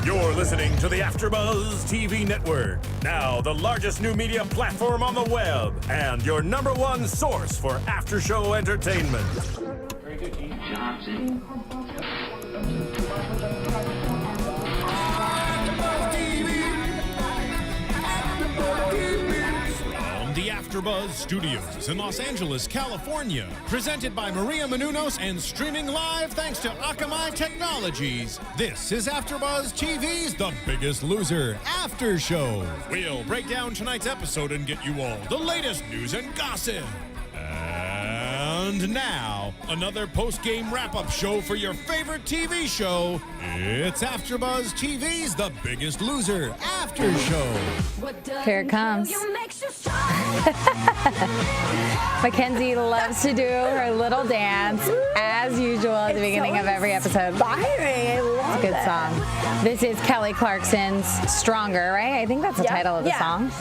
You're listening to the AfterBuzz TV network, now the largest new media platform on the web, and your number one source for after-show entertainment. Very good, Keith Johnson. From the AfterBuzz Studios in Los Angeles, California, presented by Maria Menounos and streaming live thanks to Akamai Technologies. This is AfterBuzz TV's The Biggest Loser After Show. We'll break down tonight's episode and get you all the latest news and gossip. And now, another post-game wrap-up show for your favorite TV show. It's AfterBuzz TV's The Biggest Loser After Show. Here it comes. Mackenzie loves to do her little dance, as usual, at the beginning of every episode. Inspiring. I love It's a good song. This is Kelly Clarkson's Stronger, right? I think that's the title of the song.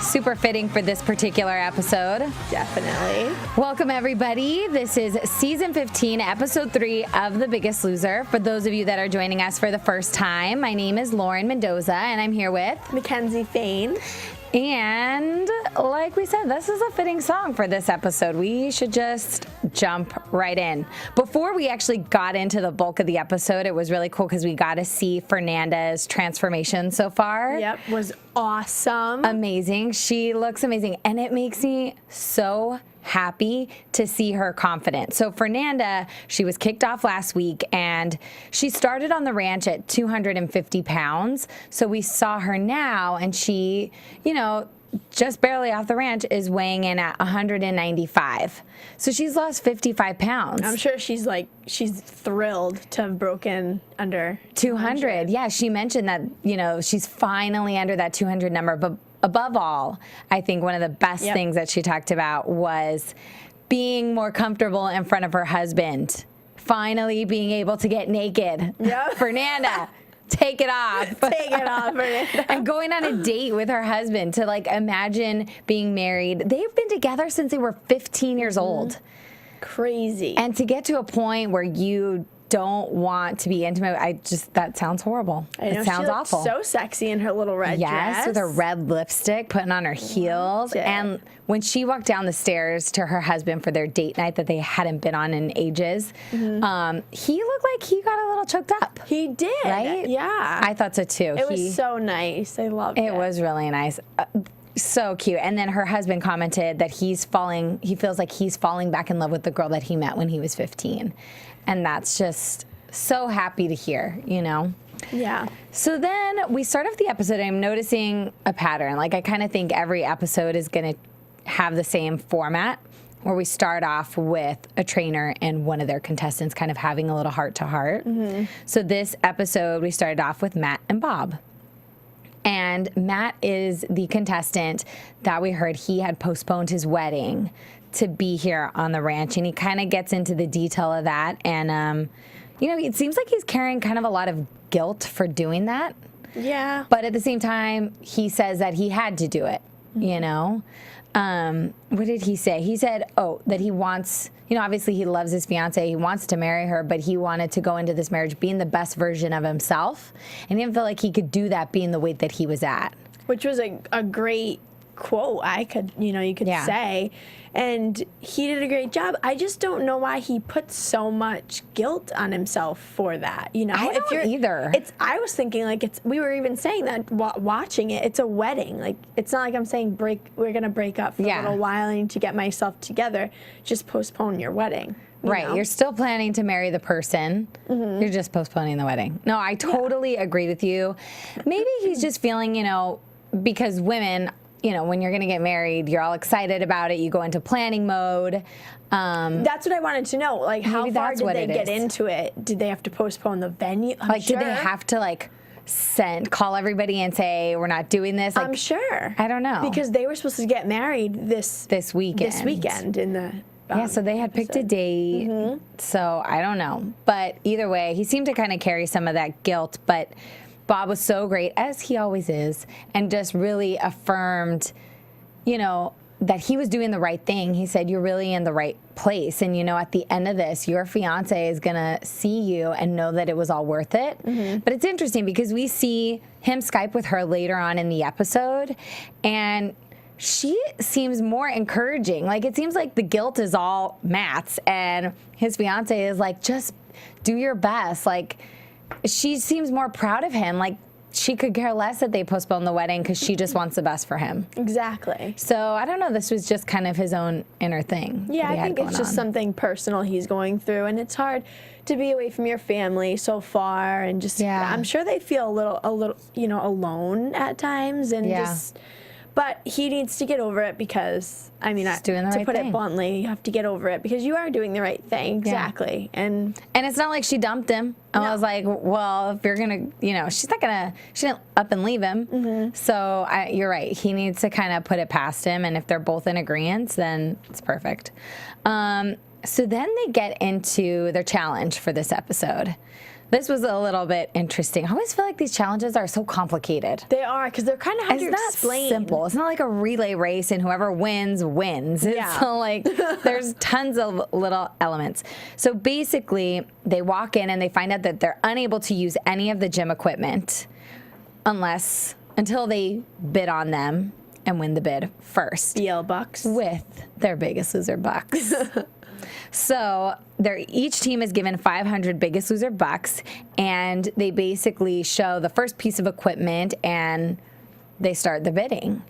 Super fitting for this particular episode. Definitely. Welcome, everybody. This is Season 15, Episode 3 of The Biggest Loser. For those of you that are joining us for the first time, my name is Lauren Mendoza, and I'm here with Mackenzie Fain. And like we said, this is a fitting song for this episode. We should just jump right in. Before we actually got into the bulk of the episode, it was really cool because we got to see Fernanda's transformation so far. Yep, was awesome. Amazing. She looks amazing. And it makes me so happy to see her confident. So Fernanda, she was kicked off last week and she started on the ranch at 250 pounds. So we saw her now and she, just barely off the ranch is weighing in at 195. So she's lost 55 pounds. I'm sure she's thrilled to have broken under 200. Yeah, she mentioned that, she's finally under that 200 number, but above all, I think one of the best things that she talked about was being more comfortable in front of her husband. Finally being able to get naked. Yep. Fernanda, take it off. Take it off, Fernanda. And going on a date with her husband to imagine being married. They've been together since they were 15 years old. Crazy. And to get to a point where you don't want to be intimate. That sounds horrible. I know, it sounds she awful. So sexy in her little red dress. Yes, with her red lipstick, putting on her heels. And when she walked down the stairs to her husband for their date night that they hadn't been on in ages, he looked like he got a little choked up. He did. Right? Yeah. I thought so too. It was so nice. I loved it. It was really nice. So cute. And then her husband commented that he feels like he's falling back in love with the girl that he met when he was 15. And that's just so happy to hear, Yeah. So then we start off the episode, and I'm noticing a pattern. I kind of think every episode is going to have the same format, where we start off with a trainer and one of their contestants kind of having a little heart-to-heart. Mm-hmm. So this episode, we started off with Matt and Bob. And Matt is the contestant that we heard he had postponed his wedding to be here on the ranch. And he kind of gets into the detail of that. And, it seems like he's carrying kind of a lot of guilt for doing that. Yeah. But at the same time, he says that he had to do it, What did he say? He said, that he wants, obviously he loves his fiance. He wants to marry her, but he wanted to go into this marriage being the best version of himself. And he didn't feel like he could do that being the weight that he was at. Which was a great quote, you could say. And he did a great job. I just don't know why he put so much guilt on himself for that. I don't either. I was thinking we were even saying that watching it. It's a wedding. It's not like I'm saying we're gonna break up for a little while. I need to get myself together. Just postpone your wedding. Right. You're still planning to marry the person. Mm-hmm. You're just postponing the wedding. No, I totally agree with you. Maybe he's just feeling, because women, when you're going to get married, you're all excited about it. You go into planning mode. That's what I wanted to know. How far did they get into it? Did they have to postpone the venue? Did they have to call everybody and say, we're not doing this? I'm sure. I don't know. Because they were supposed to get married this weekend in the so they had picked a date. Mm-hmm. So I don't know. But either way, he seemed to kind of carry some of that guilt. But Bob was so great, as he always is, and just really affirmed, that he was doing the right thing. He said, you're really in the right place. And, at the end of this, your fiance is going to see you and know that it was all worth it. But it's interesting because we see him Skype with her later on in the episode, and she seems more encouraging. Like, it seems like the guilt is all Matt's, and his fiance is like, just do your best. Like, she seems more proud of him. Like, she could care less that they postponed the wedding because she just wants the best for him. Exactly. So, I don't know. This was just kind of his own inner thing. Yeah, I think it's just something personal he's going through. And it's hard to be away from your family so far. And just, I'm sure they feel a little, alone at times. And but he needs to get over it because, he's doing the right to put thing. it bluntly, you have to get over it because you are doing the right thing. Exactly. Yeah. And it's not like she dumped him. I was like, well, if you're going to, she didn't up and leave him. So you're right. He needs to kind of put it past him. And if they're both in agreement, then it's perfect. So then they get into their challenge for this episode. This was a little bit interesting. I always feel like these challenges are so complicated. They are, because they're kind of hard to explain. It's not simple. It's not like a relay race and whoever wins, wins. It's like there's tons of little elements. So basically, they walk in and they find out that they're unable to use any of the gym equipment until they bid on them and win the bid first. BL bucks. With their Biggest Loser bucks. So each team is given 500 Biggest Loser bucks, and they basically show the first piece of equipment, and they start the bidding.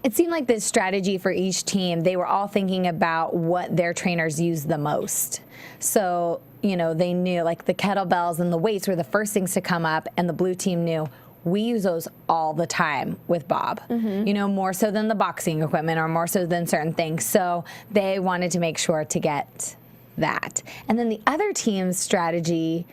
It seemed like this strategy for each team, they were all thinking about what their trainers use the most. So, they knew like the kettlebells and the weights were the first things to come up, and the blue team knew we use those all the time with Bob, more so than the boxing equipment or more so than certain things. So they wanted to make sure to get that. And then the other team's strategy,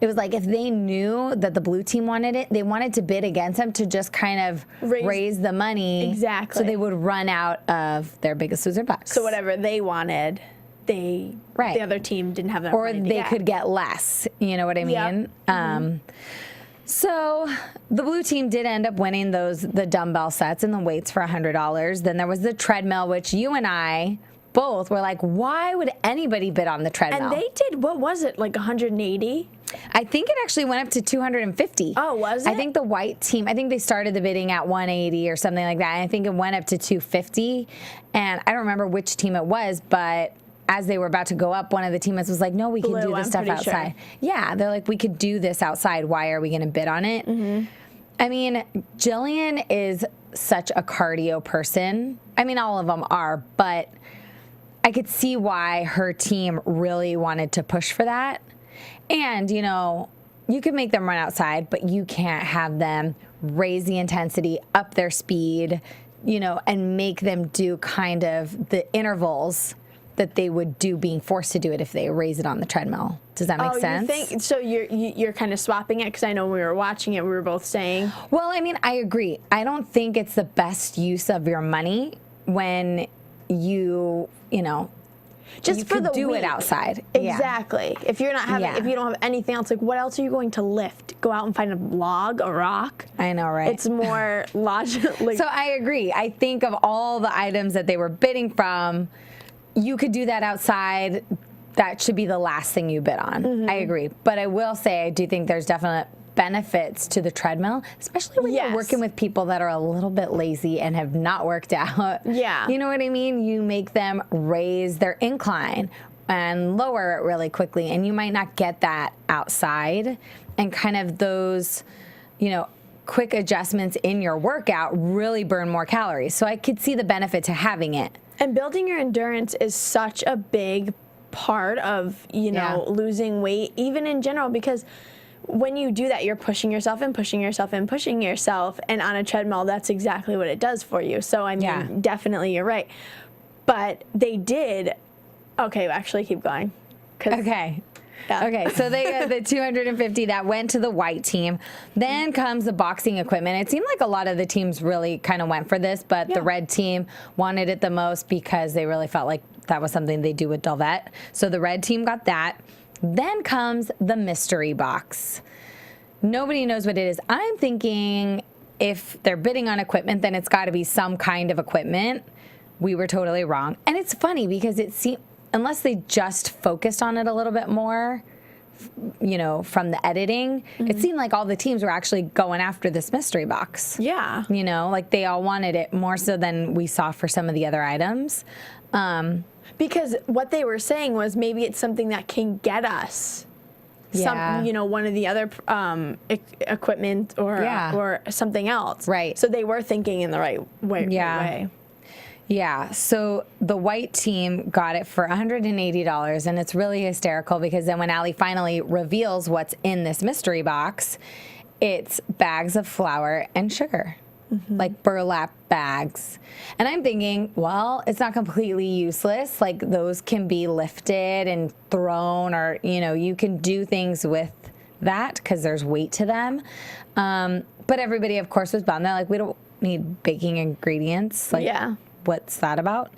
it was like if they knew that the blue team wanted it, they wanted to bid against them to just kind of raise the money. Exactly. So they would run out of their Biggest Loser bucks. So whatever they wanted, the other team didn't have that or they could get less. You know what I mean? Yep. So the blue team did end up winning the dumbbell sets and the weights for $100. Then there was the treadmill, which you and I both were like, why would anybody bid on the treadmill? And they did, what was it, like 180? I think it actually went up to 250. Oh, was it? I think the white team, I think they started the bidding at 180 or something like that. And I think it went up to 250. And I don't remember which team it was, but as they were about to go up, one of the teammates was like, no, we can do this stuff outside. Sure. Yeah, they're like, we could do this outside. Why are we going to bid on it? I mean, Jillian is such a cardio person. I mean, all of them are, but I could see why her team really wanted to push for that. And, you can make them run outside, but you can't have them raise the intensity, up their speed, and make them do kind of the intervals that they would do being forced to do it if they raise it on the treadmill. Does that make sense? You think, so you're kind of swapping it? Because I know when we were watching it, we were both saying. Well, I mean, I agree. I don't think it's the best use of your money when you just you for the do week. It outside. Exactly. If you're not having, if you don't have anything else, like what else are you going to lift? Go out and find a log, a rock? I know, right? It's more logical. So I agree. I think of all the items that they were bidding from, you could do that outside. That should be the last thing you bid on. I agree. But I will say I do think there's definite benefits to the treadmill, especially when you're working with people that are a little bit lazy and have not worked out. Yeah. You know what I mean? You make them raise their incline and lower it really quickly, and you might not get that outside. And kind of those, quick adjustments in your workout really burn more calories. So I could see the benefit to having it. And building your endurance is such a big part of, losing weight, even in general, because when you do that, you're pushing yourself and pushing yourself and pushing yourself. And on a treadmill, that's exactly what it does for you. So, I mean, definitely you're right. But they did. Okay, actually, keep going. Okay. Yeah. Okay, so they got the 250 that went to the white team. Then comes the boxing equipment. It seemed like a lot of the teams really kind of went for this, but the red team wanted it the most because they really felt like that was something they do with Delvette. So the red team got that. Then comes the mystery box. Nobody knows what it is. I'm thinking if they're bidding on equipment, then it's got to be some kind of equipment. We were totally wrong. And it's funny because it seemed, unless they just focused on it a little bit more, you know, from the editing, it seemed like all the teams were actually going after this mystery box. Yeah. You know, like they all wanted it more so than we saw for some of the other items. Because what they were saying was maybe it's something that can get us some, you know, one of the other equipment or something else. Right. So they were thinking in the right way. Yeah, so the white team got it for $180, and it's really hysterical because then when Allie finally reveals what's in this mystery box, it's bags of flour and sugar, like burlap bags. And I'm thinking, well, it's not completely useless. Like those can be lifted and thrown, or, you know, you can do things with that because there's weight to them. But everybody, of course, was bummed. They're like, we don't need baking ingredients. Like, what's that about?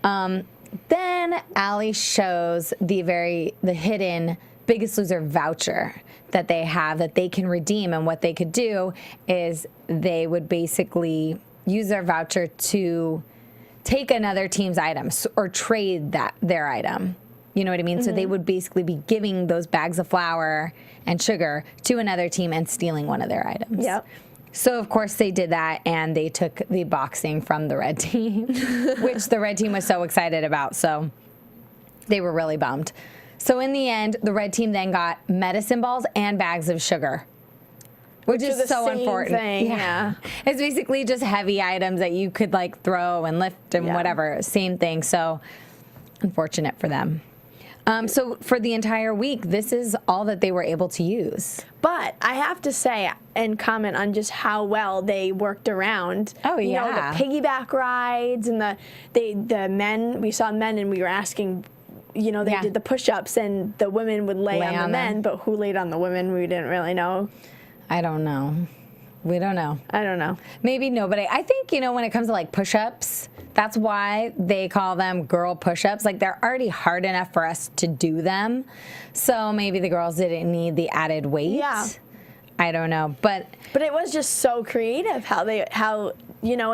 Then Allie shows the hidden Biggest Loser voucher that they have that they can redeem, and what they could do is they would basically use their voucher to take another team's items or trade their item. You know what I mean? So they would basically be giving those bags of flour and sugar to another team and stealing one of their items. Yep. So, of course, they did that, and they took the boxing from the red team, which the red team was so excited about. So they were really bummed. So in the end, the red team then got medicine balls and bags of sugar, which is so important. Yeah. It's basically just heavy items that you could, like, throw and lift and whatever. Same thing. So unfortunate for them. So for the entire week, this is all that they were able to use. But I have to say and comment on just how well they worked around. Oh, you know, the piggyback rides and the men. We saw men and we were asking, you know, they did the push-ups and the women would lay on the men, but who laid on the women, we didn't really know. I don't know. We don't know. I don't know. Maybe nobody. I think, you know, when it comes to like push-ups, that's why they call them girl push-ups. Like they're already hard enough for us to do them. So maybe the girls didn't need the added weight. Yeah. I don't know. But it was just so creative how you know,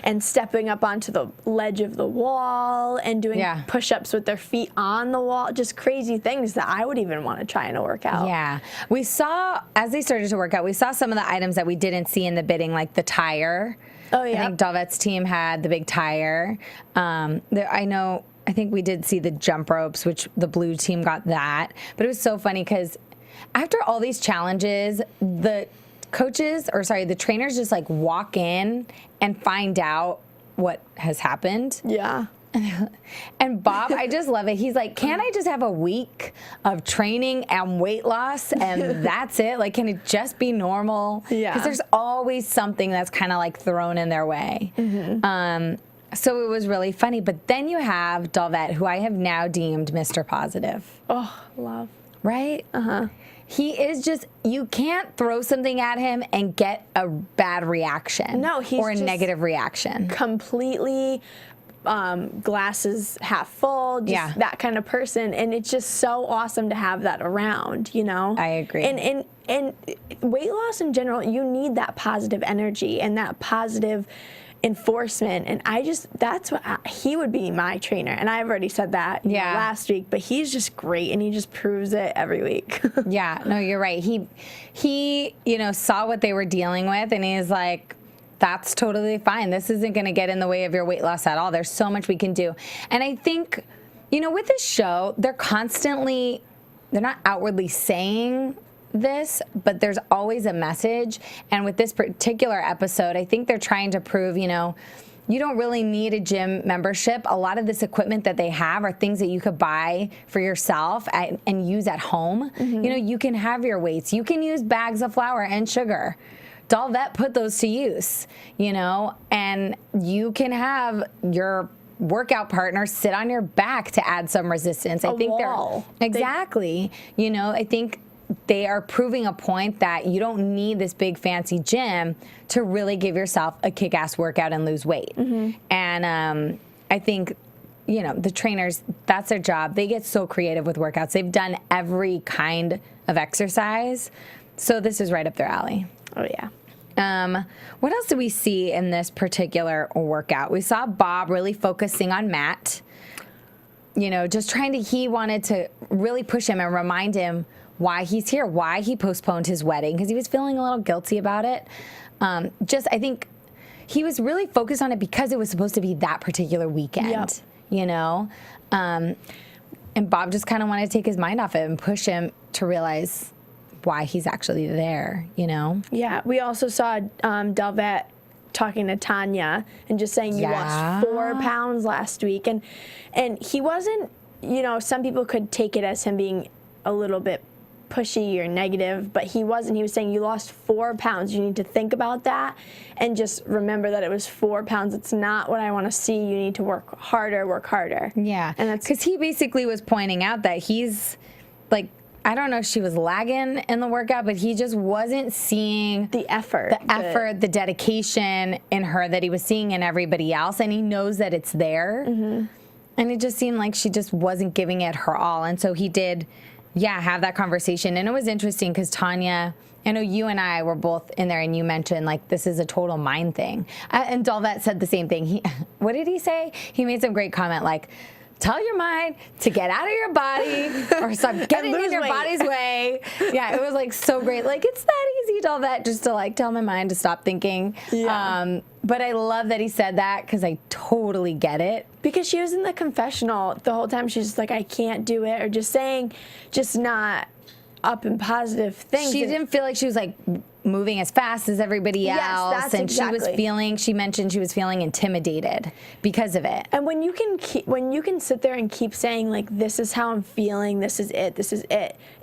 and stepping up onto the ledge of the wall and doing push-ups with their feet on the wall, just crazy things that I would even want to try in a workout. Yeah. We saw, as they started to work out, we saw some of the items that we didn't see in the bidding, like the tire. Oh, yeah. I think Dalvet's team had the big tire. I think we did see the jump ropes, which the blue team got that. But it was so funny because after all these challenges, the trainers just like walk in and find out what has happened. Yeah. And Bob, I just love it. He's like, can't I just have a week of training and weight loss and that's it? Like, can it just be normal? Yeah. Because there's always something that's kind of like thrown in their way. So it was really funny. But then you have Dalvet, who I have now deemed Mr. Positive. Oh, love. Right? He is just, you can't throw something at him and get a bad reaction. No, he's or a just negative reaction. Completely glasses half full, just that kind of person. And it's just so awesome to have that around, you know? I agree. And weight loss in general, you need that positive energy and that positive enforcement, and he would be my trainer, and I've already said that last week, but he's just great and he just proves it every week. Yeah, no, you're right. He you know, saw what they were dealing with and he's like, that's totally fine. This isn't going to get in the way of your weight loss at all. There's so much we can do. And I think, you know, with this show, they're not outwardly saying this, but there's always a message. And with this particular episode, I think they're trying to prove, you know, you don't really need a gym membership. A lot of this equipment that they have are things that you could buy for yourself and use at home. You know, you can have your weights. You can use bags of flour and sugar. Dalvet put those to use, you know, and you can have your workout partner sit on your back to add some resistance. I think exactly. You know, I think they are proving a point that you don't need this big fancy gym to really give yourself a kick-ass workout and lose weight. And I think, you know, the trainers, that's their job. They get so creative with workouts. They've done every kind of exercise. So this is right up their alley. Oh, yeah. What else did we see in this particular workout? We saw Bob really focusing on Matt. You know, just he wanted to really push him and remind him why he's here, why he postponed his wedding, because he was feeling a little guilty about it. I think he was really focused on it because it was supposed to be that particular weekend, you know? And Bob just kind of wanted to take his mind off it and push him to realize why he's actually there, you know? Yeah, we also saw Delvette talking to Tanya and just saying you lost 4 pounds last week. And he wasn't, you know, some people could take it as him being a little bit pushy or negative, but he wasn't. He was saying you lost 4 pounds. You need to think about that and just remember that it was 4 pounds. It's not what I want to see. You need to work harder. Yeah. And that's because he basically was pointing out that he's like, I don't know if she was lagging in the workout, but he just wasn't seeing the effort, the dedication in her that he was seeing in everybody else. And he knows that it's there. Mm-hmm. And it just seemed like she just wasn't giving it her all. And so he did, have that conversation. And it was interesting because Tanya, I know you and I were both in there and you mentioned like this is a total mind thing. And Dalvet said the same thing. What did he say? He made some great comment like, tell your mind to get out of your body or stop getting in your body's way. Yeah, it was like so great. Like it's that easy, Dalvet, just to like tell my mind to stop thinking. Yeah. But I love that he said that because I totally get it. Because she was in the confessional the whole time. She's just like, I can't do it, or just saying, just not up and positive things. She didn't feel like she was like moving as fast as everybody else. That's and exactly. she mentioned she was feeling intimidated because of it. And when you can sit there and keep saying like, this is how I'm feeling, this is it,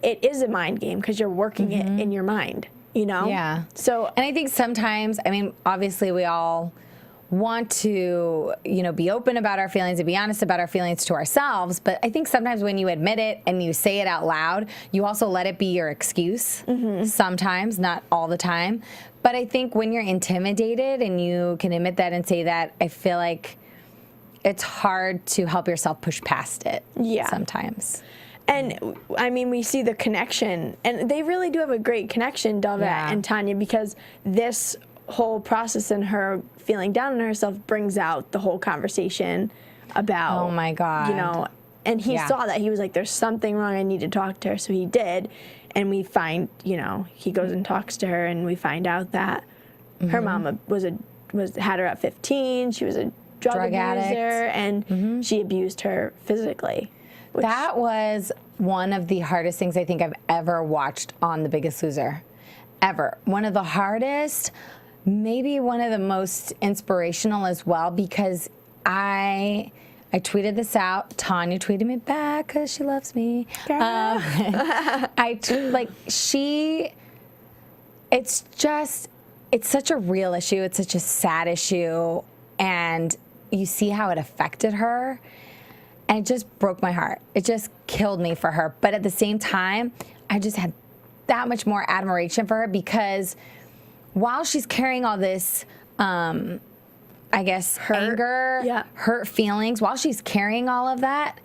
it is a mind game because you're working it in your mind, you know? Yeah. So, and I think sometimes, I mean, obviously we all want to, be open about our feelings and be honest about our feelings to ourselves. But I think sometimes when you admit it and you say it out loud, you also let it be your excuse sometimes, not all the time. But I think when you're intimidated and you can admit that and say that, I feel like it's hard to help yourself push past it sometimes. And I mean, we see the connection, and they really do have a great connection, Delvette and Tanya, because this whole process and her feeling down on herself brings out the whole conversation about, oh my God, and he saw that. He was like, there's something wrong, I need to talk to her. So he did, and we find, he goes and talks to her, and we find out that her mama had her at 15. She was a drug abuser, and she abused her physically. That was one of the hardest things I think I've ever watched on The Biggest Loser. Ever. One of the hardest, maybe one of the most inspirational as well, because I tweeted this out. Tanya tweeted me back because she loves me. It's such a real issue. It's such a sad issue. And you see how it affected her. And it just broke my heart. It just killed me for her. But at the same time, I just had that much more admiration for her because while she's carrying all this, anger, hurt feelings, while she's carrying all of that,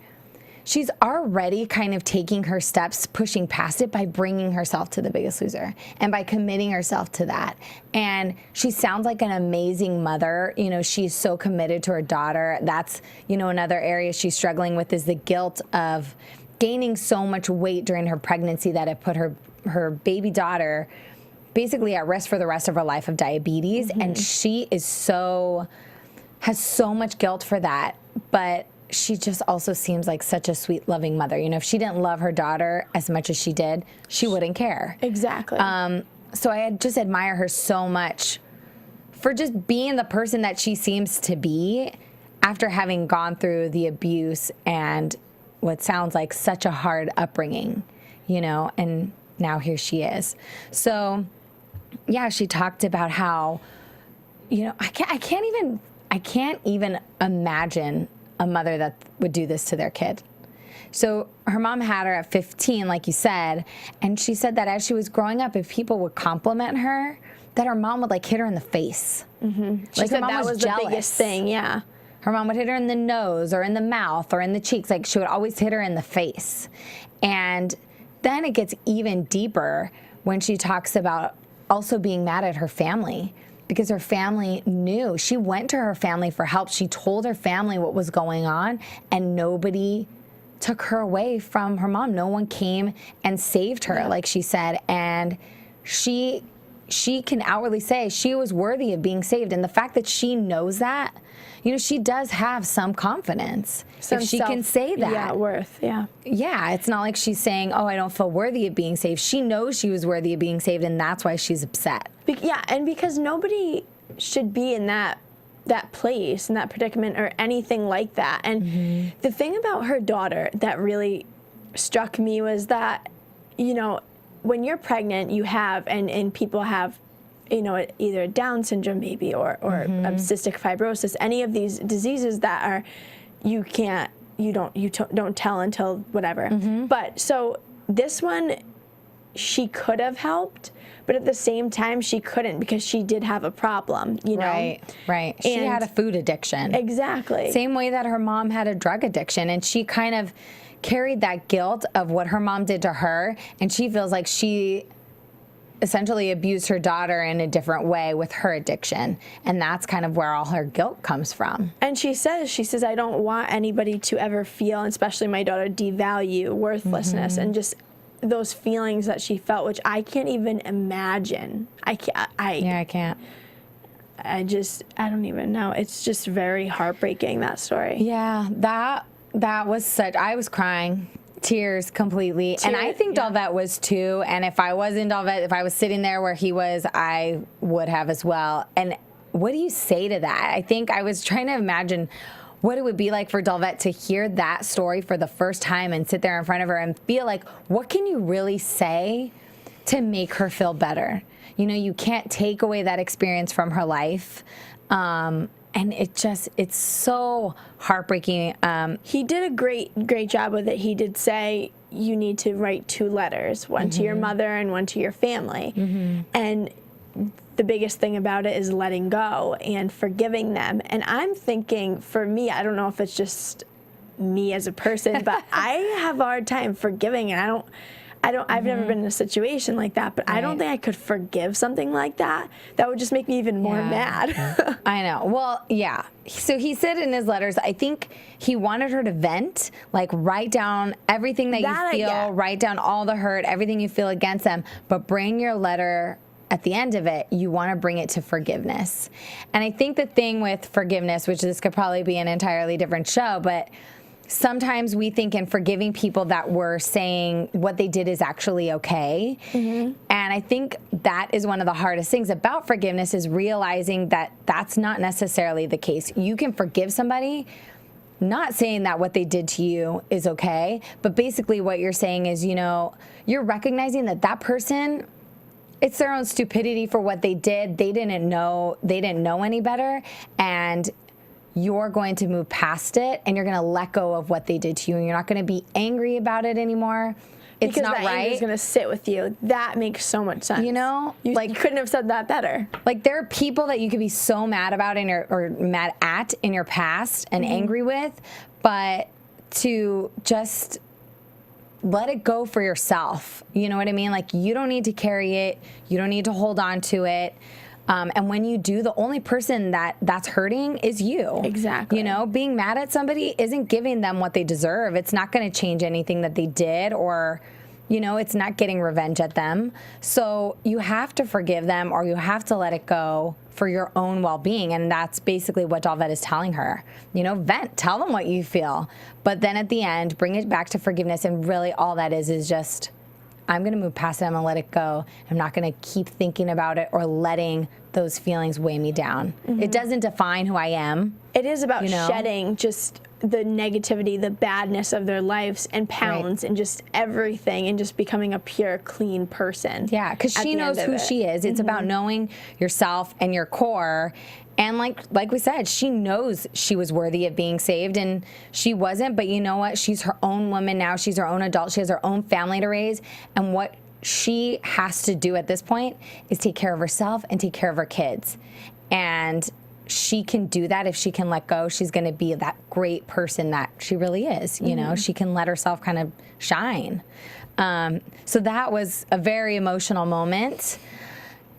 she's already kind of taking her steps, pushing past it by bringing herself to The Biggest Loser and by committing herself to that. And she sounds like an amazing mother. She's so committed to her daughter. That's, another area she's struggling with is the guilt of gaining so much weight during her pregnancy that it put her baby daughter basically at risk for the rest of her life of diabetes. And she has so much guilt for that. But she just also seems like such a sweet, loving mother. If she didn't love her daughter as much as she did, she wouldn't care. Exactly. So I just admire her so much for just being the person that she seems to be after having gone through the abuse and what sounds like such a hard upbringing, and now here she is. So, she talked about how, I can't even imagine a mother that would do this to their kid. So her mom had her at 15, like you said, and she said that as she was growing up, if people would compliment her, that her mom would hit her in the face. She said that was the biggest thing, Her mom would hit her in the nose or in the mouth or in the cheeks. She would always hit her in the face. And then it gets even deeper when she talks about also being mad at her family because her family knew. She went to her family for help. She told her family what was going on, and nobody took her away from her mom. No one came and saved her, like she said. And she can outwardly say she was worthy of being saved. And the fact that she knows that, you know, she does have some confidence. If she can say that. Yeah, worth, yeah. Yeah, it's not like she's saying, oh, I don't feel worthy of being saved. She knows she was worthy of being saved, and that's why she's upset. Yeah, and because nobody should be in that place, in that predicament, or anything like that. And the thing about her daughter that really struck me was that, you know, when you're pregnant, you have, and people have, you know, either Down syndrome maybe, or cystic fibrosis, any of these diseases that are, you don't tell until whatever. But so this one, she could have helped, but at the same time she couldn't, because she did have a problem, you know? Right. She had a food addiction. Exactly. Same way that her mom had a drug addiction, and she kind of carried that guilt of what her mom did to her, and she feels like she essentially abused her daughter in a different way with her addiction, and that's kind of where all her guilt comes from. And she says, I don't want anybody to ever feel, especially my daughter, devalue worthlessness, and just those feelings that she felt, which I can't even imagine. I can't. I don't even know. It's just very heartbreaking, that story. Yeah, that was such, I was crying. Tears completely. And I think Dalvet was too. And if I was in Dalvet, if I was sitting there where he was, I would have as well. And what do you say to that? I think I was trying to imagine what it would be like for Dalvet to hear that story for the first time and sit there in front of her and feel like, what can you really say to make her feel better? You know, you can't take away that experience from her life. And it's so heartbreaking. He did a great job with it. He did say you need to write 2 letters, one to your mother and one to your family. And the biggest thing about it is letting go and forgiving them. And I'm thinking, for me, I don't know if it's just me as a person, but I have a hard time forgiving, and I've never been in a situation like that, but I don't think I could forgive something like that. That would just make me even more mad. I know. Well, yeah. So he said in his letters, I think he wanted her to vent, like write down everything that you feel, write down all the hurt, everything you feel against them, but bring your letter at the end of it, you want to bring it to forgiveness. And I think the thing with forgiveness, which this could probably be an entirely different show, but sometimes we think in forgiving people that we're saying what they did is actually okay. And I think that is one of the hardest things about forgiveness, is realizing that that's not necessarily the case. You can forgive somebody, not saying that what they did to you is okay, but basically what you're saying is, you know, you're recognizing that that person, it's their own stupidity for what they did. They didn't know any better, and you're going to move past it, and you're going to let go of what they did to you, and you're not going to be angry about it anymore. It's because not that right. anger is going to sit with you. That makes so much sense. You know, you couldn't have said that better. Like, there are people that you could be so mad about or mad at in your past and angry with, but to just let it go for yourself. You know what I mean? Like, you don't need to carry it. You don't need to hold on to it. And when you do, the only person that's hurting is you. Exactly. You know, being mad at somebody isn't giving them what they deserve. It's not going to change anything that they did, or, you know, it's not getting revenge at them. So you have to forgive them, or you have to let it go for your own well-being. And that's basically what Dalvet is telling her. You know, vent, tell them what you feel. But then at the end, bring it back to forgiveness. And really all that is just, I'm going to move past it. I'm going to let it go. I'm not going to keep thinking about it or letting those feelings weigh me down. It doesn't define who I am. It is about shedding just the negativity, the badness of their lives, and pounds, and just everything, and just becoming a pure, clean person. Yeah, because she knows who she is. It's about knowing yourself and your core. And like we said, she knows she was worthy of being saved, and she wasn't. But you know what? She's her own woman now. She's her own adult. She has her own family to raise. And what she has to do at this point is take care of herself and take care of her kids. And she can do that if she can let go. She's going to be that great person that she really is. You know, she can let herself kind of shine. So that was a very emotional moment.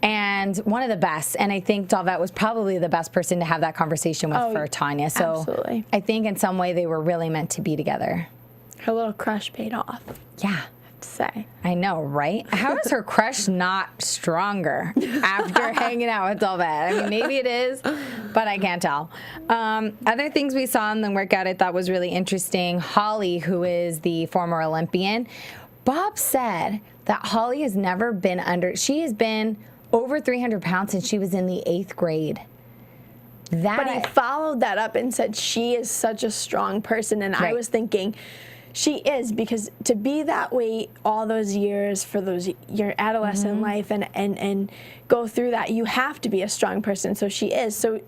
And one of the best. And I think Dalvette was probably the best person to have that conversation with for Tanya. So absolutely. I think in some way they were really meant to be together. Her little crush paid off. Yeah. I have to say. I know, right? How is her crush not stronger after hanging out with Dalvette? I mean, maybe it is, but I can't tell. Other things we saw in the workout I thought was really interesting. Holly, who is the former Olympian, Bob said that Holly has never been she has been over 300 pounds since she was in the 8th grade. But he followed that up and said she is such a strong person. And I was thinking, she is, because to be that weight all those years for your adolescent life and go through that, you have to be a strong person. So she is. So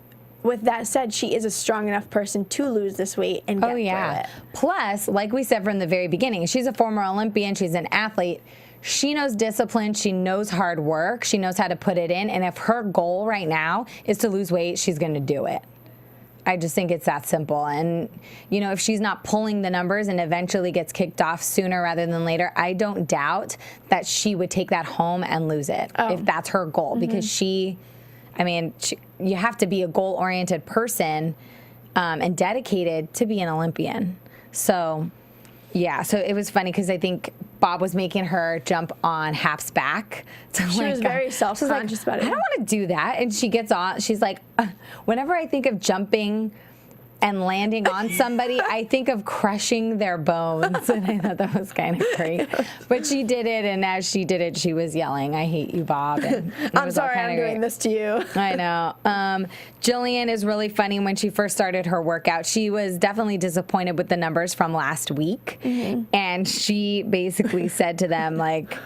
with that said, she is a strong enough person to lose this weight and get through it. Plus, like we said from the very beginning, she's a former Olympian. She's an athlete. She knows discipline. She knows hard work. She knows how to put it in. And if her goal right now is to lose weight, she's going to do it. I just think it's that simple. And, you know, if she's not pulling the numbers and eventually gets kicked off sooner rather than later, I don't doubt that she would take that home and lose it if that's her goal. Because you have to be a goal-oriented person and dedicated to be an Olympian. So, yeah, so it was funny because I think Bob was making her jump on Hap's back. So she was very self-conscious about it. I don't want to do that. And she gets on. She's like, whenever I think of jumping and landing on somebody, I think of crushing their bones. And I thought that was kind of great. But she did it, and as she did it, she was yelling, "I hate you, Bob." And I'm sorry I'm doing this to you. I know. Jillian is really funny. When she first started her workout, she was definitely disappointed with the numbers from last week. And she basically said to them, like,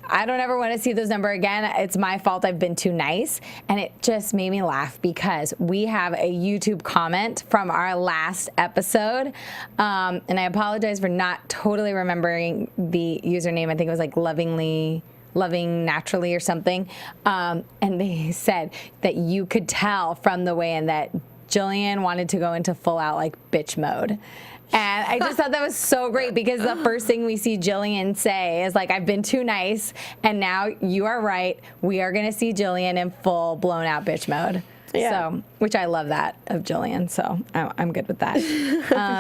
I don't ever want to see those numbers again. It's my fault. I've been too nice. And it just made me laugh because we have a YouTube comment from our last episode. And I apologize for not totally remembering the username. I think it was like loving naturally or something. And they said that you could tell from the way in that Jillian wanted to go into full out like bitch mode. And I just thought that was so great because the first thing we see Jillian say is like, I've been too nice, and now you are right. We are going to see Jillian in full blown out bitch mode. Yeah. So, which I love that of Jillian, so I'm good with that.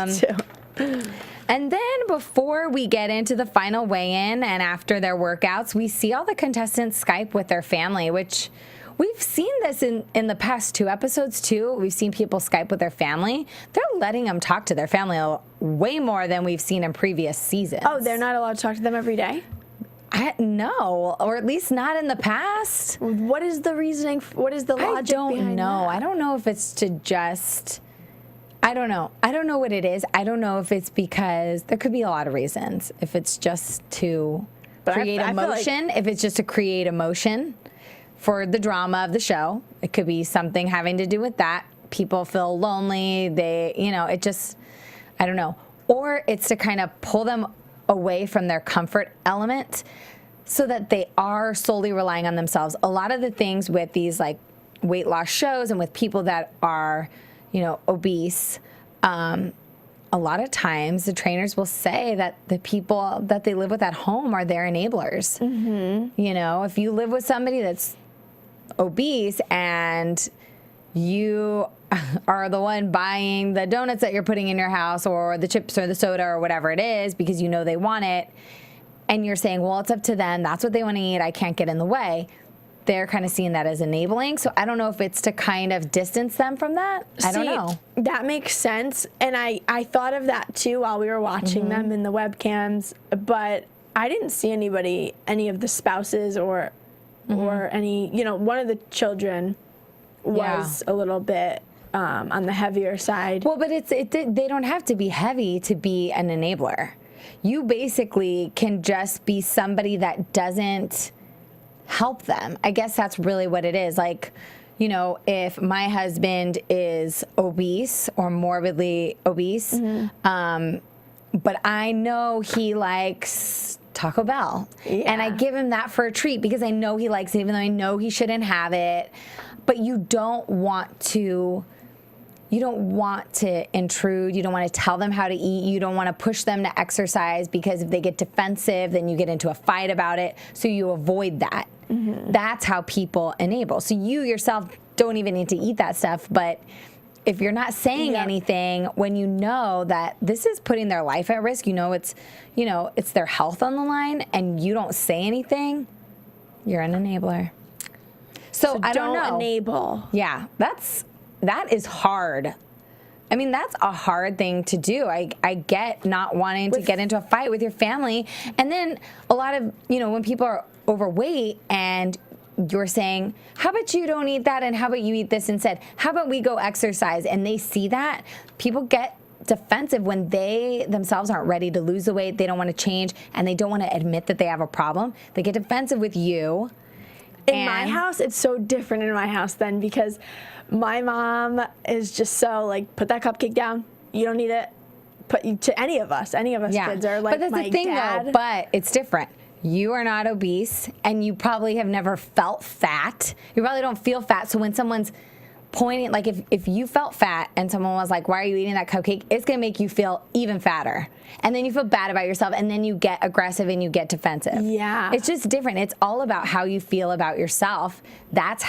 Me too. And then before we get into the final weigh-in and after their workouts, we see all the contestants Skype with their family, which we've seen this in the past 2 episodes, too. We've seen people Skype with their family. They're letting them talk to their family way more than we've seen in previous seasons. Oh, they're not allowed to talk to them every day? No, or at least not in the past. What is the reasoning? What is the logic behind that? I don't know. I don't know if it's to just... I don't know. I don't know what it is. I don't know if it's because... There could be a lot of reasons. If it's just to create emotion, if it's just to create emotion for the drama of the show. It could be something having to do with that. People feel lonely. It just, I don't know. Or it's to kind of pull them away from their comfort element so that they are solely relying on themselves. A lot of the things with these like weight loss shows and with people that are, obese, a lot of times the trainers will say that the people that they live with at home are their enablers. If you live with somebody that's obese and you are the one buying the donuts that you're putting in your house or the chips or the soda or whatever it is because you know they want it, and you're saying, well, it's up to them, that's what they want to eat, I can't get in the way, they're kind of seeing that as enabling. So I don't know if it's to kind of distance them from that. I don't know. That makes sense. And I thought of that too while we were watching them in the webcams, but I didn't see any of the spouses or any, one of the children was a little bit on the heavier side. Well, but they don't have to be heavy to be an enabler. You basically can just be somebody that doesn't help them. I guess that's really what it is. Like, if my husband is obese or morbidly obese, but I know he likes Taco Bell. Yeah. And I give him that for a treat because I know he likes it, even though I know he shouldn't have it. But you don't want to you don't want to intrude. You don't want to tell them how to eat. You don't want to push them to exercise, because if they get defensive, then you get into a fight about it. So you avoid that. That's how people enable. So you yourself don't even need to eat that stuff. But if you're not saying anything when you know that this is putting their life at risk, it's their health on the line, and you don't say anything, you're an enabler. So I don't know. Enable. Yeah, that is hard. I mean, that's a hard thing to do. I get not wanting to get into a fight with your family. And then a lot of, when people are overweight and you're saying, how about you don't eat that, and how about you eat this instead? How about we go exercise? And they see that, people get defensive when they themselves aren't ready to lose the weight. They don't want to change, and they don't want to admit that they have a problem. They get defensive with you. In my house, it's so different in my house then, because my mom is just so like, put that cupcake down. You don't need it. To any of us kids are like, but that's my the thing, dad. though. But it's different. You are not obese, and you probably have never felt fat. You probably don't feel fat. So when someone's pointing, like if you felt fat and someone was like, why are you eating that cupcake? It's going to make you feel even fatter. And then you feel bad about yourself, and then you get aggressive and you get defensive. Yeah. It's just different. It's all about how you feel about yourself. That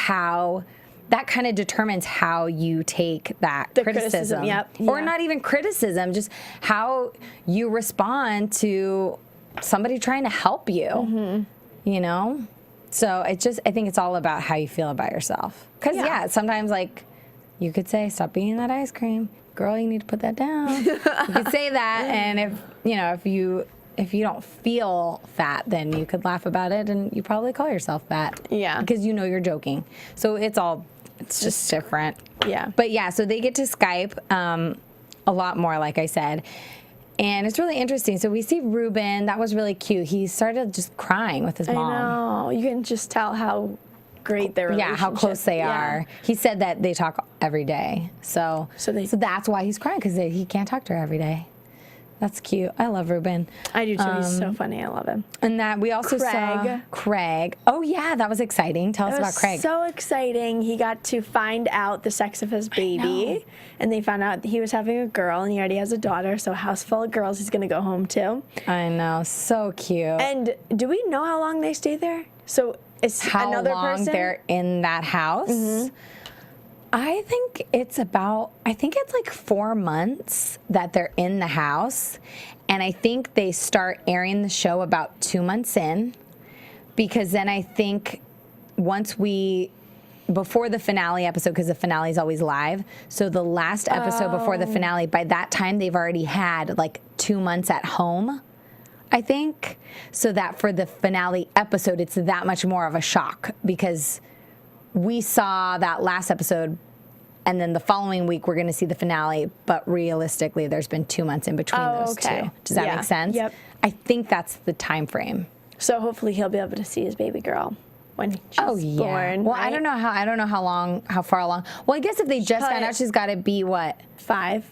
kind of determines how you take that criticism. Yep. Or not even criticism, just how you respond to somebody trying to help you, So I think it's all about how you feel about yourself. Because, sometimes, like, you could say, stop eating that ice cream. Girl, you need to put that down. You could say that, and if you don't feel fat, then you could laugh about it, and you probably call yourself fat. Yeah. Because you're joking. So it's just different. Yeah. But, so they get to Skype a lot more, like I said. And it's really interesting. So we see Ruben. That was really cute. He started just crying with his mom. I know. You can just tell how great their relationship. Yeah, how close they are. He said that they talk every day. So that's why he's crying, because he can't talk to her every day. That's cute. I love Ruben. I do too. He's so funny. I love him. And that we also saw Craig. Oh yeah, that was exciting. Tell us about Craig. So exciting. He got to find out the sex of his baby, and they found out he was having a girl, and he already has a daughter. So a house full of girls he's gonna go home to. I know. So cute. And do we know how long they stay there? So is how another long person they're in that house? Mm-hmm. I think it's like 4 months that they're in the house. And I think they start airing the show about 2 months in, because then I think before the finale episode, because the finale is always live. So the last episode before the finale, by that time they've already had like 2 months at home, I think. So that for the finale episode, it's that much more of a shock, because we saw that last episode, and then the following week we're going to see the finale, but realistically there's been 2 months in between those two. Does that make sense? Yep. I think that's the time frame. So hopefully he'll be able to see his baby girl when she's born. Well, right? I don't know how far along. Well, I guess if they just found out, she's got to be what? 5.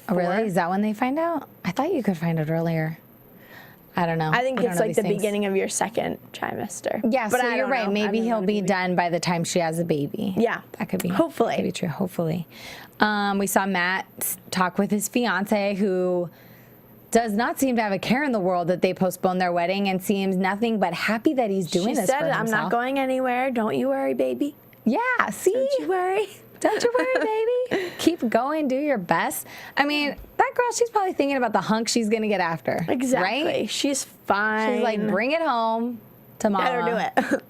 Oh, really? Is that when they find out? I thought you could find out earlier. I don't know. I think it's like the things. beginning of your second trimester. Yeah, but so you're right. Maybe he'll be done by the time she has a baby. Yeah. That could be. Hopefully. That could be true. Hopefully. We saw Matt talk with his fiance, who does not seem to have a care in the world that they postponed their wedding, and seems nothing but happy that he's doing this for himself. She said, I'm not going anywhere. Don't you worry, baby. Yeah, see? Don't you worry. Don't you worry, baby. Keep going. Do your best. I mean, that girl, she's probably thinking about the hunk she's going to get after. Exactly. Right? She's fine. She's like, bring it home to mama. Let her do it.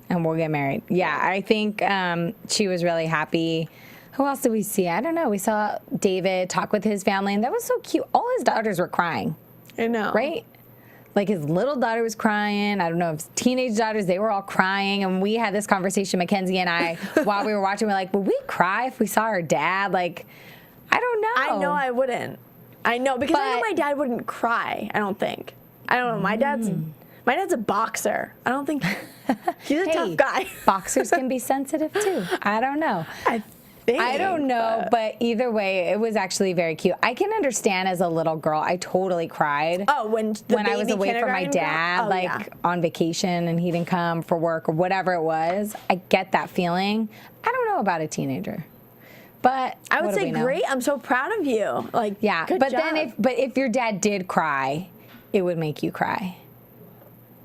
And we'll get married. Yeah, I think she was really happy. Who else did we see? I don't know. We saw David talk with his family, and that was so cute. All his daughters were crying. I know. Right? Like, his little daughter was crying. I don't know if his teenage daughters, they were all crying. And we had this conversation, Mackenzie and I, while we were watching. We're like, would we cry if we saw our dad? Like, I don't know. I know I wouldn't. I know, because I know my dad wouldn't cry, I don't think. I don't know. My dad's a boxer. I don't think he's a tough guy. Boxers can be sensitive too. I don't know. I don't know, but either way, it was actually very cute. I can understand as a little girl, I totally cried. Oh, when I was away from my dad, on vacation, and he didn't come for work or whatever it was. I get that feeling. I don't know about a teenager. But I would what do say we know? great. I'm so proud of you. Like, Yeah, good but job. then if your dad did cry, it would make you cry.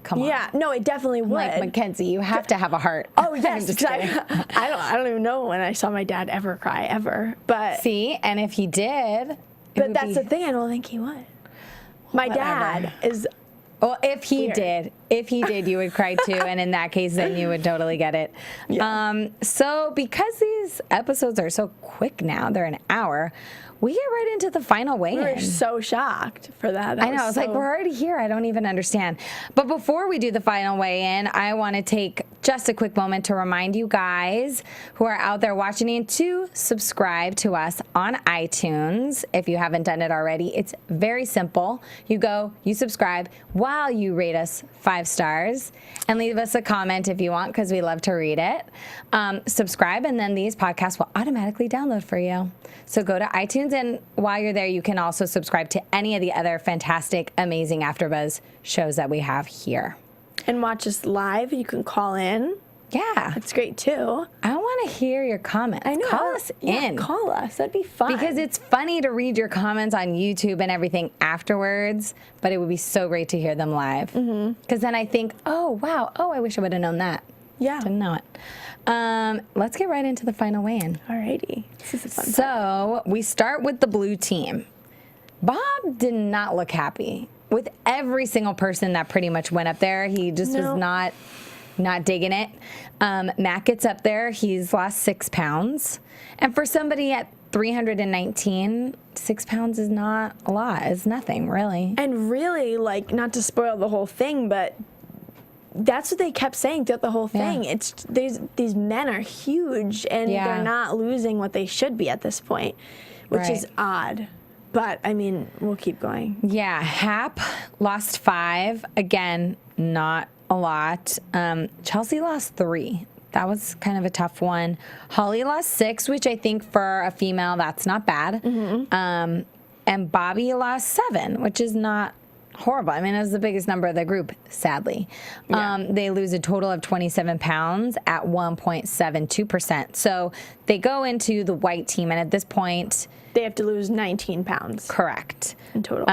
Come on. Yeah, no, it definitely would. Like, Mackenzie, you have to have a heart. Oh I'm yes, just 'cause kidding. I don't even know when I saw my dad ever cry ever. But See, and if he did, it but would that's be, the thing. I don't think he would. My dad is. Well, if he Weird. did, you would cry too, and in that case, then you would totally get it. Yeah. So because these episodes are so quick now, they're an hour, we get right into the final We were weigh-in. so shocked for that. I know. It's like, we're already here. I don't even understand. But before we do the final weigh-in, I want to take just a quick moment to remind you guys who are out there watching to subscribe to us on iTunes. If you haven't done it already, it's very simple. You go, you subscribe while you rate us 5 stars and leave us a comment if you want, because we love to read it. Subscribe, and then these podcasts will automatically download for you. So go to iTunes, and while you're there, you can also subscribe to any of the other fantastic, amazing AfterBuzz shows that we have here. And watch us live. You can call in. Yeah. It's great too. I want to hear your comments. I know. Call us in. Call us. That'd be fun. Because it's funny to read your comments on YouTube and everything afterwards, but it would be so great to hear them live. Because then I think, oh, wow. Oh, I wish I would have known that. Yeah. Didn't know it. Let's get right into the final weigh-in. Alrighty. This is a fun part. So we start with the blue team. Bob did not look happy with every single person that pretty much went up there. He just was not digging it. Matt gets up there. He's lost 6 pounds. And for somebody at 319, 6 pounds is not a lot. It's nothing, really. And really, like, not to spoil the whole thing, but that's what they kept saying throughout the whole thing. Yeah. It's these men are huge, and Yeah. they're not losing what they should be at this point, which is Right. odd. But I mean, we'll keep going. Yeah, Hap lost 5. Again, not a lot. Chelsea lost 3. That was kind of a tough one. Holly lost 6, which I think for a female, that's not bad. And Bobby lost 7, which is not horrible. I mean, it was the biggest number of the group, sadly. They lose a total of 27 pounds at 1.72%. So they go into the white team, and at this point, They have to lose 19 pounds correct. in total.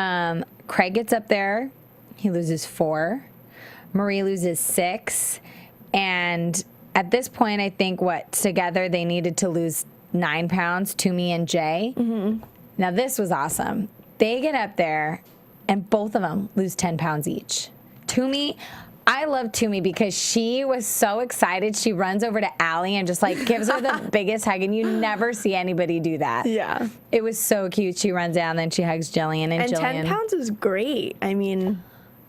Craig gets up there. He loses 4. Marie loses 6. And at this point, I think together they needed to lose 9 pounds, Toomey and Jay. Now, this was awesome. They get up there, and both of them lose 10 pounds each. Toomey, I love Toomey because she was so excited. She runs over to Allie and just like gives her the biggest hug, and you never see anybody do that. Yeah. It was so cute. She runs down, then she hugs Jillian, and And Jillian. 10 pounds is great. I mean,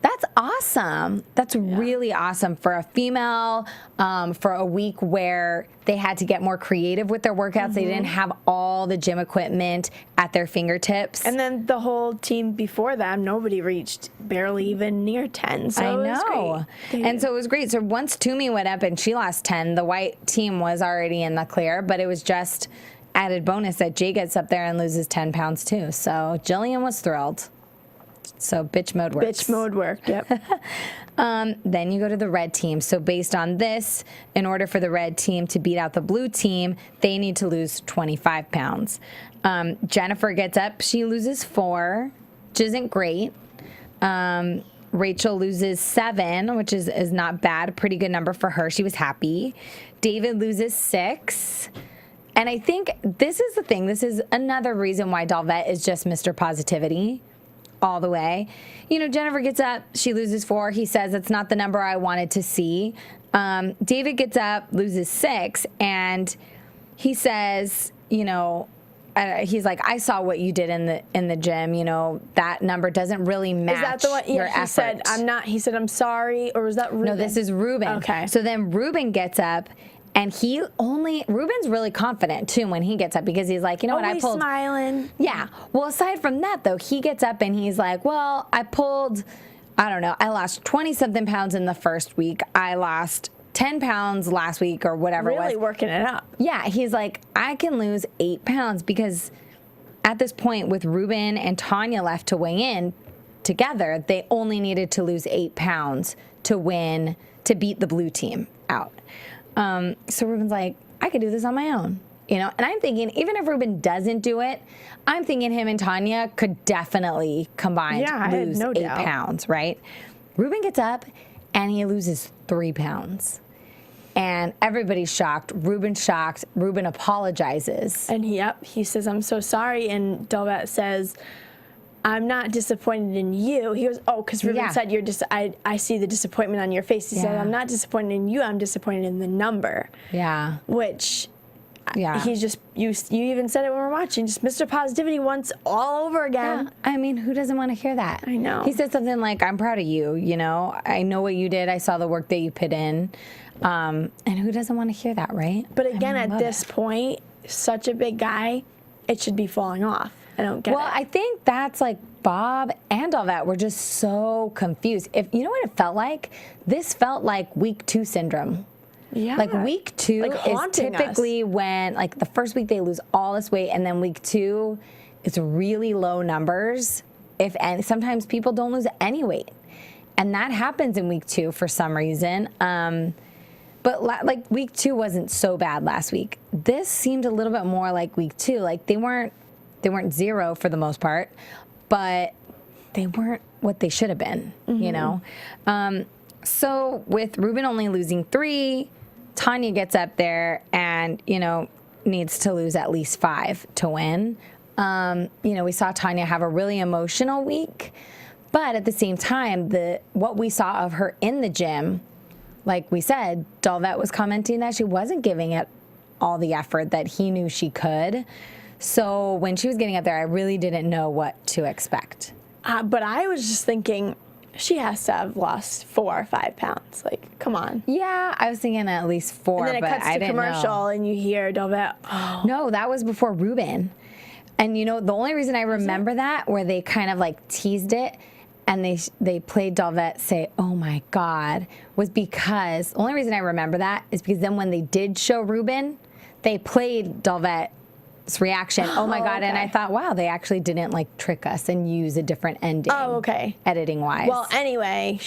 That's awesome. That's really awesome for a female, for a week where they had to get more creative with their workouts. They didn't have all the gym equipment at their fingertips. and then the whole team before them, nobody reached barely even near 10. So I it was know. great. And so it was great. So once Toomey went up and she lost 10, the white team was already in the clear, but it was just added bonus that Jay gets up there and loses 10 pounds too. So Jillian was thrilled. So bitch mode works. Bitch mode worked, yep. Then you go to the red team. So based on this, in order for the red team to beat out the blue team, they need to lose 25 pounds. Jennifer gets up. She loses 4, which isn't great. Rachel loses 7, which is not bad. A pretty good number for her. She was happy. David loses 6. And I think this is the thing. This is another reason why Dalvet is just Mr. Positivity all the way. You know, Jennifer gets up, she loses 4. He says it's not the number I wanted to see. David gets up, loses 6, and he says, you know, he's like, I saw what you did in the gym. You know, that number doesn't really match Is that the one? your Yeah, he effort. said, I'm not, he said, I'm sorry, or was that Ruben? No, this is Ruben. Okay. So then Ruben gets up, and Ruben's really confident too when he gets up, because he's like, you know what, I Always pulled. smiling. Yeah. Well, aside from that, though, he gets up and he's like, well, I pulled, I don't know, I lost 20-something pounds in the first week. I lost 10 pounds last week or whatever it Really was. working it up. Yeah. He's like, I can lose 8 pounds, because at this point, with Ruben and Tanya left to weigh in together, they only needed to lose 8 pounds to beat the blue team out. So Ruben's like, I could do this on my own. you know? And I'm thinking, even if Ruben doesn't do it, I'm thinking him and Tanya could definitely combined lose 8 pounds, right? Ruben gets up and he loses 3 pounds. And everybody's shocked. Ruben's shocked. Ruben apologizes. And he says, I'm so sorry. And Delvette says, I'm not disappointed in you. He goes, oh, because Ruben said, I see the disappointment on your face. He said, I'm not disappointed in you. I'm disappointed in the number. Yeah. Which, he's just, you even said it when we were watching, just Mr. Positivity once all over again. Yeah. I mean, who doesn't want to hear that? I know. He said something like, I'm proud of you, you know? I know what you did. I saw the work that you put in. And who doesn't want to hear that, right? But again, at this point, such a big guy, it should be falling off. I don't get it. Well, I think that's like Bob and all that were just so confused. If you know what it felt like? This felt like week 2 syndrome. Yeah. Like week 2 is typically when, like, the first week they lose all this weight, and then week 2 it's really low numbers. And sometimes people don't lose any weight, and that happens in week 2 for some reason. But like week 2 wasn't so bad last week. This seemed a little bit more like week 2. Like they weren't 0 for the most part, but they weren't what they should have been, you know? So with Ruben only losing 3, Tanya gets up there and, you know, needs to lose at least 5 to win. You know, we saw Tanya have a really emotional week, but at the same time, what we saw of her in the gym, like we said, Delvette was commenting that she wasn't giving it all the effort that he knew she could. So when she was getting up there, I really didn't know what to expect. But I was just thinking, she has to have lost 4 or 5 pounds. Like, come on. Yeah, I was thinking at least 4, and then but I didn't know. cuts to commercial, and you hear Delvette. Oh. No, that was before Ruben. And you know, the only reason I remember that, where they kind of like teased it, and they played Delvette say, oh my God, was because, the only reason I remember that is because then when they did show Ruben, they played Delvette's reaction, oh my God, and I thought, wow, they actually didn't like trick us and use a different ending. Oh, okay. Editing wise. Well, anyway,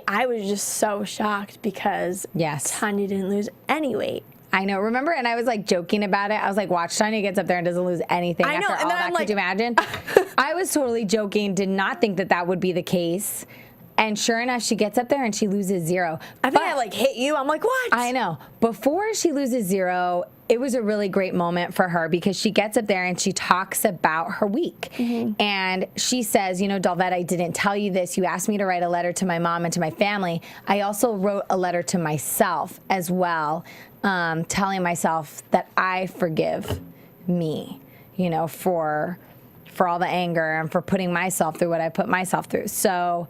I was just so shocked because Tanya didn't lose any weight. I know. Remember? And I was like joking about it. I was like, watch, Tanya gets up there and doesn't lose anything I know, after and all then that. I'm like, could you imagine? I was totally joking, did not think that would be the case. And sure enough, she gets up there and she loses 0. I think I like hit you. I'm like, what? I know. Before she loses 0, it was a really great moment for her because she gets up there and she talks about her week. And she says, you know, Delvette, I didn't tell you this. You asked me to write a letter to my mom and to my family. I also wrote a letter to myself as well, telling myself that I forgive me, you know, for all the anger and for putting myself through what I put myself through. So,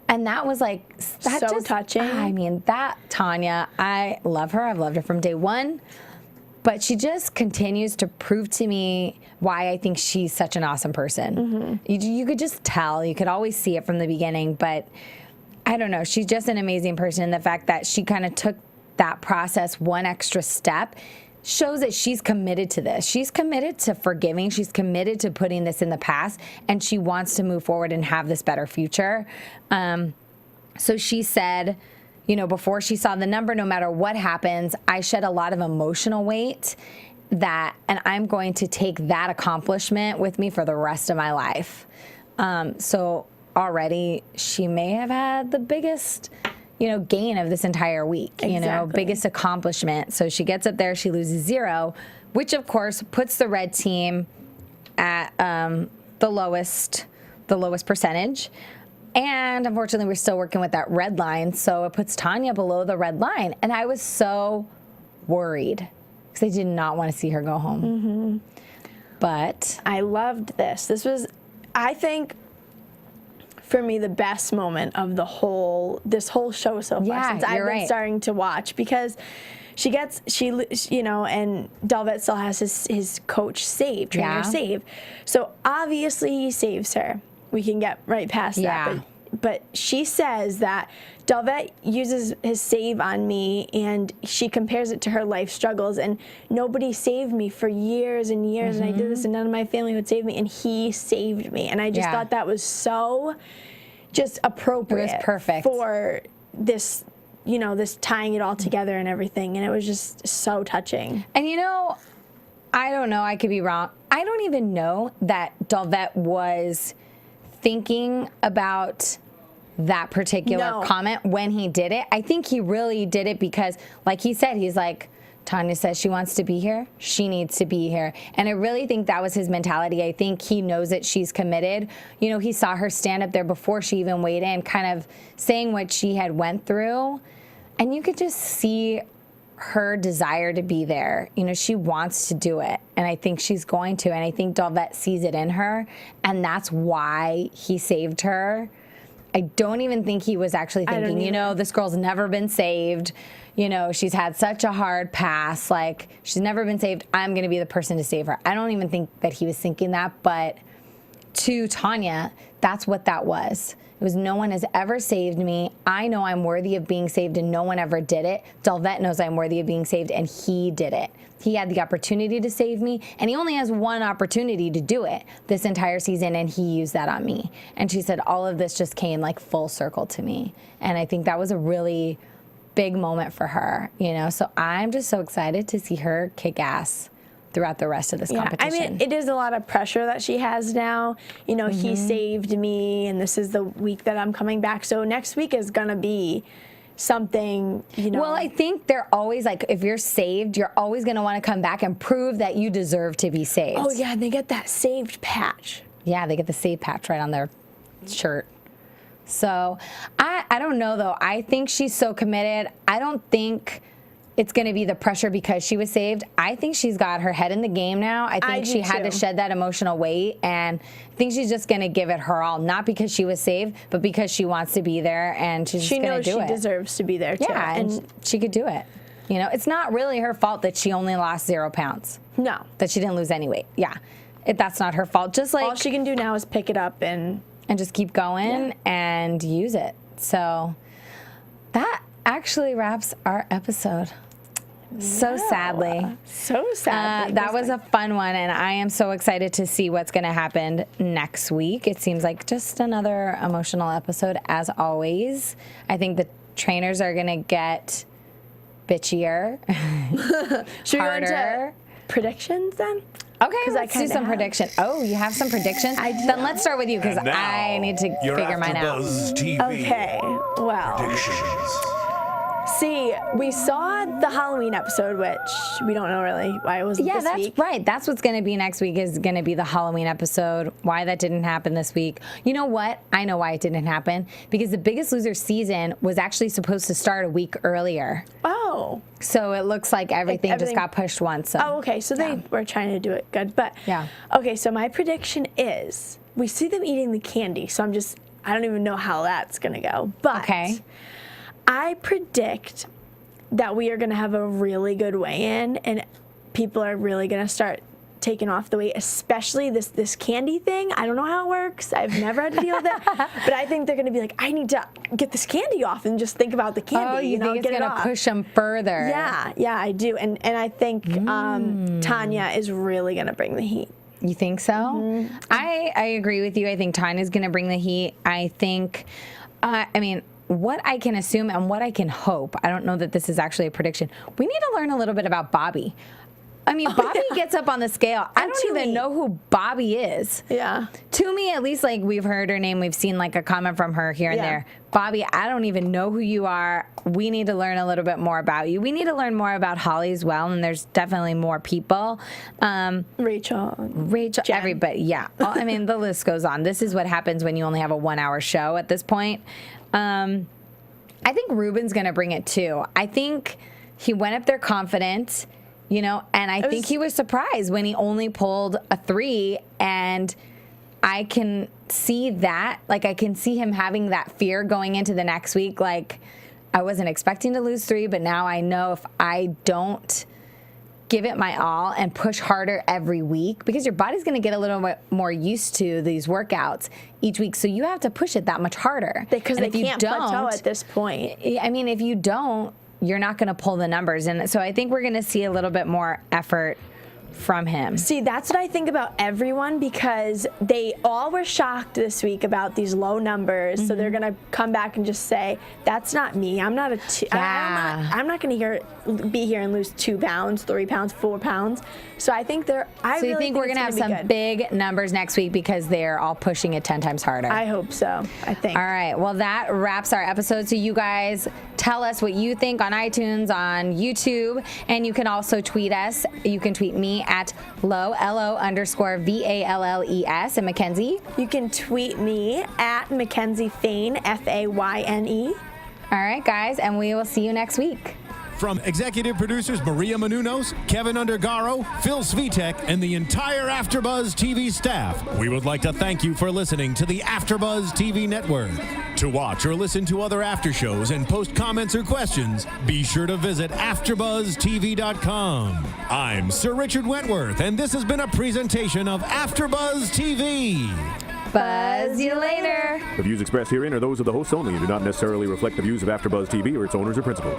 and that was like, that so just touching. I mean, that Tanya, I love her. I've loved her from day one. But she just continues to prove to me why I think she's such an awesome person. You could just tell. You could always see it from the beginning. But I don't know. She's just an amazing person. The fact that she kind of took that process one extra step shows that she's committed to this. She's committed to forgiving. She's committed to putting this in the past. And she wants to move forward and have this better future. So she said, you know, before she saw the number, no matter what happens, I shed a lot of emotional weight and I'm going to take that accomplishment with me for the rest of my life. So already she may have had the biggest, you know, gain of this entire week, you know, biggest accomplishment. So she gets up there, she loses 0, which of course puts the red team at the lowest percentage. And unfortunately, we're still working with that red line, so it puts Tanya below the red line. And I was so worried because I did not want to see her go home. But I loved this. This was, I think, for me, the best moment of this whole show so far since I've been starting to watch, because she you know, and Delvette still has his coach trainer save. So obviously he saves her. We can get right past that. But she says that Delvette uses his save on me, and she compares it to her life struggles. And nobody saved me for years and years, and I did this, and none of my family would save me, and he saved me. And I just thought that was so just appropriate. It was perfect for this, you know, this tying it all together and everything. And it was just so touching. And you know, I don't know. I could be wrong. I don't even know that Dalvet was thinking about that particular comment when he did it. I think he really did it because, like he said, he's like, Tanya says she wants to be here. She needs to be here. And I really think that was his mentality. I think he knows that she's committed. You know, he saw her stand up there before she even weighed in, kind of saying what she had went through. And you could just see her desire to be there. You know, she wants to do it. And I think she's going to. And I think Dalvet sees it in her. And that's why he saved her. I don't even think he was actually thinking, you know, this girl's never been saved. You know, she's had such a hard past. Like, she's never been saved. I'm going to be the person to save her. I don't even think that he was thinking that. But to Tanya, that's what that was. It was, no one has ever saved me. I know I'm worthy of being saved, and no one ever did it. Dalvet knows I'm worthy of being saved, and he did it. He had the opportunity to save me, and he only has one opportunity to do it this entire season, and he used that on me. And she said all of this just came like full circle to me. And I think that was a really big moment for her, you know? So I'm just so excited to see her kick ass throughout the rest of this competition. I mean, it is a lot of pressure that she has now. You know, he saved me, and this is the week that I'm coming back. So next week is going to be something, you know. Well, I think they're always like, if you're saved, you're always going to want to come back and prove that you deserve to be saved. Oh, yeah, they get that saved patch. Yeah, they get the save patch right on their shirt. So I don't know, though. I think she's so committed. I don't think it's going to be the pressure because she was saved. I think she's got her head in the game now. I think she had to shed that emotional weight, and I think she's just going to give it her all, not because she was saved, but because she wants to be there, and she's going to do it. She knows she deserves to be there, too. Yeah, and she could do it. You know, it's not really her fault that she only lost 0 pounds. No. That she didn't lose any weight. Yeah. That's not her fault. Just like, all she can do now is pick it up and just keep going and use it. So that actually wraps our episode. So sadly. So sadly. That was a fun one, and I am so excited to see what's going to happen next week. It seems like just another emotional episode, as always. I think the trainers are going to get bitchier, Should harder. we go into predictions then? Okay, let's do some prediction. Oh, you have some predictions? I do. Then let's start with you, because I need to figure mine out. AfterBuzz TV Okay, well. predictions. See, we saw the Halloween episode, which we don't know really why it wasn't this week. Yeah, that's right. That's what's going to be next week, is going to be the Halloween episode. Why that didn't happen this week. You know what? I know why it didn't happen. Because the Biggest Loser season was actually supposed to start a week earlier. Oh. So it looks like everything just got pushed once. So. Oh, okay. So they were trying to do it good. But, yeah. Okay, so my prediction is, we see them eating the candy. So I don't even know how that's going to go. But okay. I predict that we are going to have a really good weigh-in, and people are really going to start taking off the weight, especially this candy thing. I don't know how it works. I've never had to deal with it. But I think they're going to be like, I need to get this candy off and just think about the candy. Oh, you think it's going to push them further? Yeah, I do. And I think Tanya is really going to bring the heat. You think so? Mm-hmm. I agree with you. I think Tanya's going to bring the heat. I think, what I can assume and what I can hope, I don't know that this is actually a prediction, we need to learn a little bit about Bobby. I mean, Bobby gets up on the scale. I don't even know who Bobby is. Yeah. To me, at least, like, we've heard her name. We've seen, like, a comment from her here and there. Bobby, I don't even know who you are. We need to learn a little bit more about you. We need to learn more about Holly as well, and there's definitely more people. Rachel, Jen. Everybody, yeah. I mean, the list goes on. This is what happens when you only have a 1-hour show at this point. I think Ruben's going to bring it, too. I think he went up there confident, you know, and I think he was surprised when he only pulled a 3, and I can see that. Like, I can see him having that fear going into the next week. Like, I wasn't expecting to lose 3, but now I know if I don't give it my all and push harder every week, because your body's going to get a little bit more used to these workouts each week. So you have to push it that much harder. Because they can't plateau at this point. I mean, if you don't, you're not going to pull the numbers. And so I think we're going to see a little bit more effort from him. See, that's what I think about everyone, because they all were shocked this week about these low numbers. So they're going to come back and just say, that's not me. I'm not I'm not going to be here and lose 2 pounds, 3 pounds, 4 pounds. So I think So you think we're going to have some big numbers next week because they're all pushing it 10 times harder? I hope so. I think. All right. Well, that wraps our episode. So you guys tell us what you think on iTunes, on YouTube, and you can also tweet us. You can tweet me at LO_VALLES, and Mackenzie. You can tweet me at Mackenzie Fayne, FAYNE. All right, guys, and we will see you next week. From executive producers Maria Menounos, Kevin Undergaro, Phil Svitek, and the entire AfterBuzz TV staff, we would like to thank you for listening to the AfterBuzz TV network. To watch or listen to other after shows and post comments or questions, be sure to visit AfterBuzzTV.com. I'm Sir Richard Wentworth, and this has been a presentation of AfterBuzz TV. Buzz you later. The views expressed herein are those of the hosts only and do not necessarily reflect the views of AfterBuzz TV or its owners or principals.